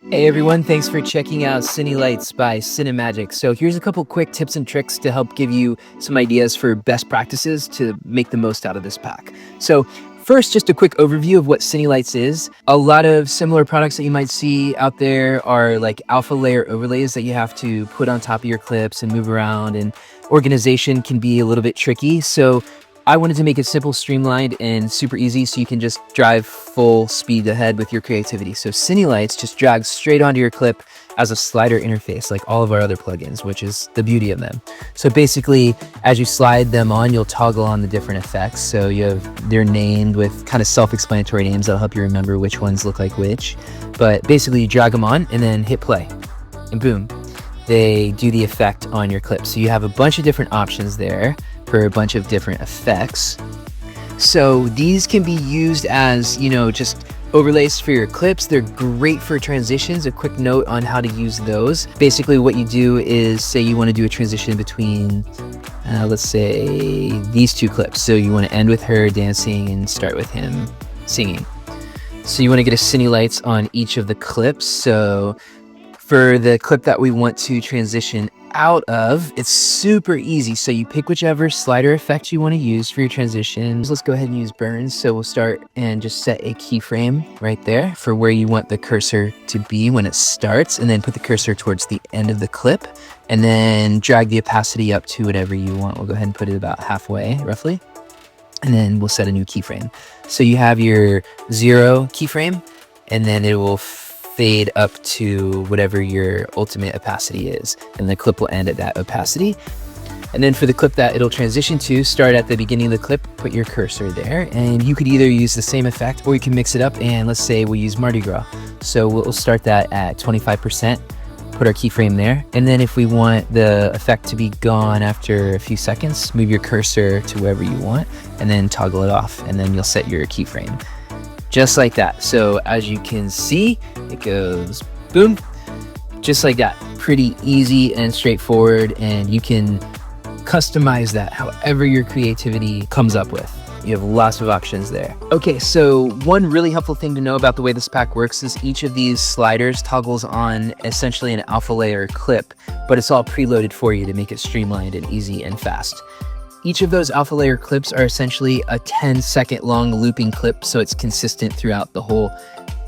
Hey everyone, thanks for checking out Cine Lights by Cinemagic. So here's a couple quick tips and tricks to help give you some ideas for best practices to make the most out of this pack. So first, just a quick overview of what Cine Lights is. A lot of similar products that you might see out there are like alpha layer overlays that you have to put on top of your clips and move around, and organization can be a little bit tricky. So I wanted to make it simple, streamlined, and super easy so you can just drive full speed ahead with your creativity. So Cine Lights just drags straight onto your clip as a slider interface like all of our other plugins, which is the beauty of them. So basically, as you slide them on, you'll toggle on the different effects. So they're named with kind of self-explanatory names that'll help you remember which ones look like which. But basically, you drag them on and then hit play, and boom, they do the effect on your clip. So you have a bunch of different options there for a bunch of different effects. So these can be used as, just overlays for your clips. They're great for transitions. A quick note on how to use those. Basically what you do is, say you want to do a transition between, let's say these two clips. So you want to end with her dancing and start with him singing. So you want to get a Cine Lights on each of the clips. So for the clip that we want to transition out of, it's super easy. So you pick whichever slider effect you want to use for your transitions. Let's go ahead and use burns. So we'll start and just set a keyframe right there for where you want the cursor to be when it starts, and then put the cursor towards the end of the clip, and then drag the opacity up to whatever you want. We'll go ahead and put it about halfway roughly, and then we'll set a new keyframe. So you have your 0 keyframe, and then it will fade up to whatever your ultimate opacity is, and the clip will end at that opacity. And then for the clip that it'll transition to, start at the beginning of the clip, put your cursor there, and you could either use the same effect or you can mix it up, and let's say we'll use Mardi Gras. So we'll start that at 25%, put our keyframe there, and then if we want the effect to be gone after a few seconds, move your cursor to wherever you want and then toggle it off, and then you'll set your keyframe. Just like that. So as you can see, it goes boom, just like that. Pretty easy and straightforward, and you can customize that however your creativity comes up with. You have lots of options there. Okay, so one really helpful thing to know about the way this pack works is each of these sliders toggles on essentially an alpha layer clip, but it's all preloaded for you to make it streamlined and easy and fast. Each of those alpha layer clips are essentially a 10-second long looping clip, so it's consistent throughout the whole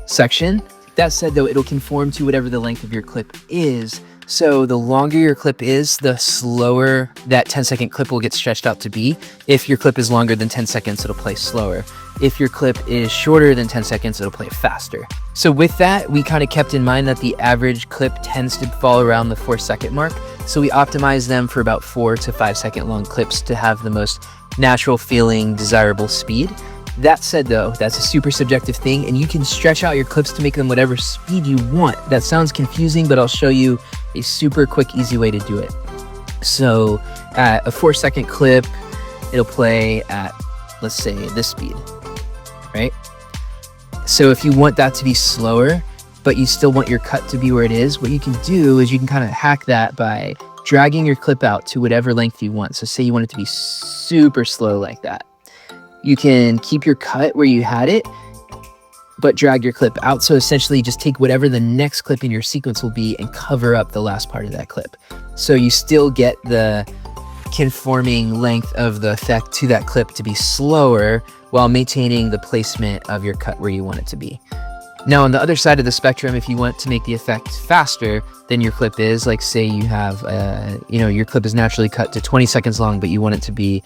section. That said though, it'll conform to whatever the length of your clip is. So the longer your clip is, the slower that 10-second clip will get stretched out to be. If your clip is longer than 10 seconds, it'll play slower. If your clip is shorter than 10 seconds, it'll play faster. So with that, we kind of kept in mind that the average clip tends to fall around the 4-second mark. So we optimize them for about 4 to 5 second long clips to have the most natural feeling, desirable speed. That said though, that's a super subjective thing, and you can stretch out your clips to make them whatever speed you want. That sounds confusing, but I'll show you a super quick, easy way to do it. So at a 4-second clip, it'll play at, let's say, this speed, right? So if you want that to be slower, but you still want your cut to be where it is, what you can do is you can kind of hack that by dragging your clip out to whatever length you want. So say you want it to be super slow like that. You can keep your cut where you had it, but drag your clip out. So essentially just take whatever the next clip in your sequence will be and cover up the last part of that clip. So you still get the conforming length of the effect to that clip to be slower while maintaining the placement of your cut where you want it to be. Now on the other side of the spectrum, if you want to make the effect faster than your clip is, like say you have, your clip is naturally cut to 20 seconds long, but you want it to be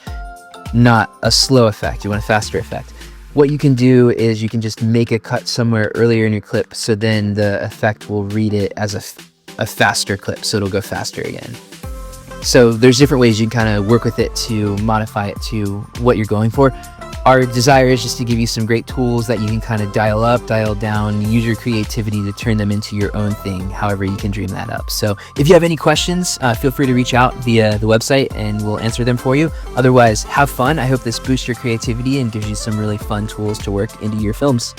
not a slow effect, you want a faster effect. What you can do is you can just make a cut somewhere earlier in your clip, so then the effect will read it as a faster clip, so it'll go faster again. So there's different ways you can kind of work with it to modify it to what you're going for. Our desire is just to give you some great tools that you can kind of dial up, dial down, use your creativity to turn them into your own thing, however you can dream that up. So if you have any questions, feel free to reach out via the website and we'll answer them for you. Otherwise, have fun. I hope this boosts your creativity and gives you some really fun tools to work into your films.